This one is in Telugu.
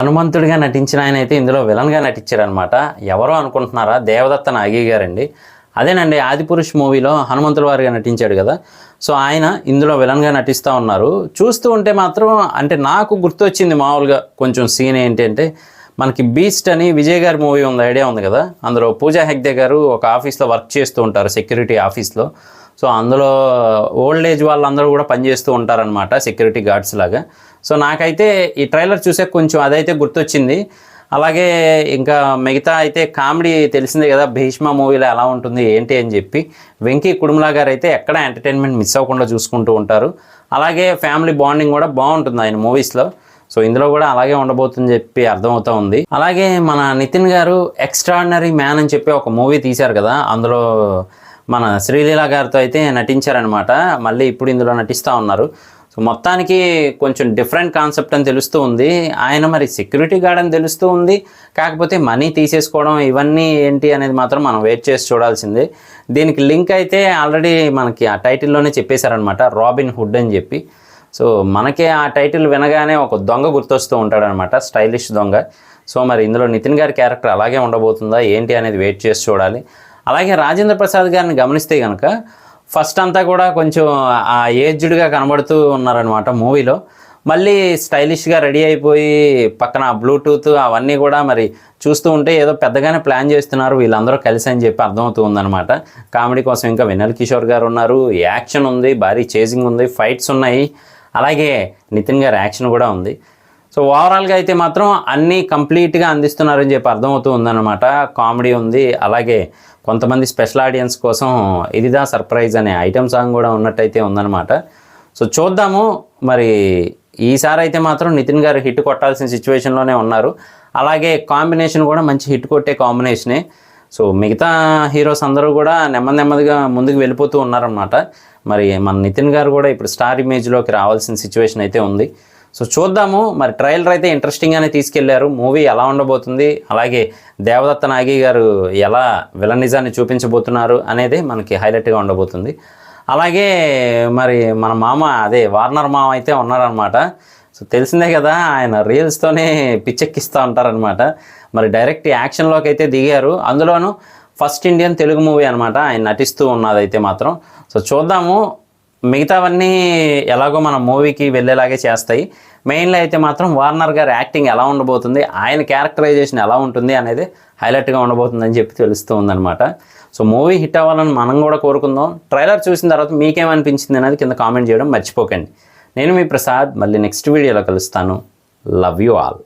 హనుమంతుడిగా నటించిన ఆయన అయితే ఇందులో విలన్గా నటించారనమాట. ఎవరో అనుకుంటున్నారా? దేవదత్త నాగి గారండి. అదేనండి, ఆదిపురుష్ మూవీలో హనుమంతుల వారిగా నటించాడు కదా. సో ఆయన ఇందులో విలన్గా నటిస్తూ ఉన్నారు. చూస్తూ ఉంటే మాత్రం అంటే నాకు గుర్తొచ్చింది మామూలుగా కొంచెం సీన్ ఏంటంటే, మనకి బీస్ట్ అని విజయ్ గారి మూవీ ఉంది, ఐడియా ఉంది కదా. అందులో పూజా హెగ్డే గారు ఒక ఆఫీస్లో వర్క్ చేస్తూ ఉంటారు, సెక్యూరిటీ ఆఫీస్లో. సో అందులో ఓల్డ్ ఏజ్ వాళ్ళందరూ కూడా పనిచేస్తూ ఉంటారనమాట, సెక్యూరిటీ గార్డ్స్ లాగా. సో నాకైతే ఈ ట్రైలర్ చూసే కొంచెం అదైతే గుర్తొచ్చింది. అలాగే ఇంకా మిగతా అయితే కామెడీ తెలిసిందే కదా, భీష్మ మూవీలో ఎలా ఉంటుంది ఏంటి అని చెప్పి వెంకీ కుడుమలా గారు అయితే ఎక్కడ ఎంటర్టైన్మెంట్ మిస్ అవ్వకుండా చూసుకుంటూ ఉంటారు. అలాగే ఫ్యామిలీ బాండింగ్ కూడా బాగుంటుంది ఆయన మూవీస్లో. సో ఇందులో కూడా అలాగే ఉండబోతుందని చెప్పి అర్థమవుతూ ఉంది. అలాగే మన నితిన్ గారు ఎక్స్ట్రాడినరీ మ్యాన్ అని చెప్పి ఒక మూవీ తీశారు కదా, అందులో మన శ్రీలీల గారితో అయితే నటించారనమాట. మళ్ళీ ఇప్పుడు ఇందులో నటిస్తూ ఉన్నారు. సో మొత్తానికి కొంచెం డిఫరెంట్ కాన్సెప్ట్ అని తెలుస్తూ ఉంది. ఆయన మరి సెక్యూరిటీ గార్డ్ అని తెలుస్తూ ఉంది, కాకపోతే మనీ తీసేసుకోవడం ఇవన్నీ ఏంటి అనేది మాత్రం మనం వెయిట్ చేసి చూడాల్సిందే. దీనికి లింక్ అయితే ఆల్రెడీ మనకి ఆ టైటిల్లోనే చెప్పేశారనమాట, రాబిన్ హుడ్ అని చెప్పి. సో మనకి ఆ టైటిల్ వినగానే ఒక దొంగ గుర్తొస్తూ ఉంటాడనమాట, స్టైలిష్ దొంగ. సో మరి ఇందులో నితిన్ గారి క్యారెక్టర్ అలాగే ఉండబోతుందా ఏంటి అనేది వెయిట్ చేసి చూడాలి. అలాగే రాజేంద్ర ప్రసాద్ గారిని గమనిస్తే కనుక ఫస్ట్ అంతా కూడా కొంచెం ఆ ఏజ్డ్గా కనబడుతూ ఉన్నారనమాట మూవీలో. మళ్ళీ స్టైలిష్గా రెడీ అయిపోయి పక్కన బ్లూటూత్ అవన్నీ కూడా మరి చూస్తూ ఉంటే ఏదో పెద్దగానే ప్లాన్ చేస్తున్నారు వీళ్ళందరూ కలిసి అని చెప్పి అర్థమవుతూ ఉందన్నమాట. కామెడీ కోసం ఇంకా వెన్నెల కిషోర్ గారు ఉన్నారు, యాక్షన్ ఉంది, భారీ చేజింగ్ ఉంది, ఫైట్స్ ఉన్నాయి, అలాగే నితిన్ గారి యాక్షన్ కూడా ఉంది. సో ఓవరాల్గా అయితే మాత్రం అన్నీ కంప్లీట్గా అందిస్తున్నారని చెప్పి అర్థమవుతూ ఉందన్నమాట. కామెడీ ఉంది, అలాగే కొంతమంది స్పెషల్ ఆడియన్స్ కోసం ఇదిదా సర్ప్రైజ్ అనే ఐటమ్ సాంగ్ కూడా ఉన్నట్టయితే ఉందన్నమాట. సో చూద్దాము. మరి ఈసారి అయితే మాత్రం నితిన్ గారు హిట్ కొట్టాల్సిన సిచ్యువేషన్లోనే ఉన్నారు. అలాగే కాంబినేషన్ కూడా మంచి హిట్ కొట్టే కాంబినేషనే. సో మిగతా హీరోస్ అందరూ కూడా నెమ్మదిగా ముందుకు వెళ్ళిపోతూ ఉన్నారన్నమాట. మరి మన నితిన్ గారు కూడా ఇప్పుడు స్టార్ ఇమేజ్లోకి రావాల్సిన సిచ్యువేషన్ అయితే ఉంది. సో చూద్దాము. మరి ట్రైలర్ అయితే ఇంట్రెస్టింగ్గానే తీసుకెళ్లారు. మూవీ ఎలా ఉండబోతుంది, అలాగే దేవదత్త నాగి గారు ఎలా విలనిజాన్ని చూపించబోతున్నారు అనేది మనకి హైలైట్గా ఉండబోతుంది. అలాగే మరి మన మామ అదే వార్నర్ మామ అయితే ఉన్నారనమాట. సో తెలిసిందే కదా, ఆయన రీల్స్తోనే పిచ్చెక్కిస్తూ ఉంటారనమాట. మరి డైరెక్ట్ యాక్షన్లోకి అయితే దిగారు. అందులోనూ ఫస్ట్ ఇండియన్ తెలుగు మూవీ అనమాట ఆయన నటిస్తూ ఉన్నదైతే మాత్రం. సో చూద్దాము. మిగతావన్నీ ఎలాగో మన మూవీకి వెళ్ళేలాగే చేస్తాయి. మెయిన్లో అయితే మాత్రం వార్నర్ గారి యాక్టింగ్ ఎలా ఉండబోతుంది, ఆయన క్యారెక్టరైజేషన్ ఎలా ఉంటుంది అనేది హైలైట్గా ఉండబోతుందని చెప్పి తెలుస్తూ ఉందన్నమాట. సో మూవీ హిట్ అవ్వాలని మనం కూడా కోరుకుందాం. ట్రైలర్ చూసిన తర్వాత మీకేమనిపించింది అనేది కింద కామెంట్ చేయడం మర్చిపోకండి. నేను మీ ప్రసాద్, మళ్ళీ నెక్స్ట్ వీడియోలో కలుస్తాను. Love you all.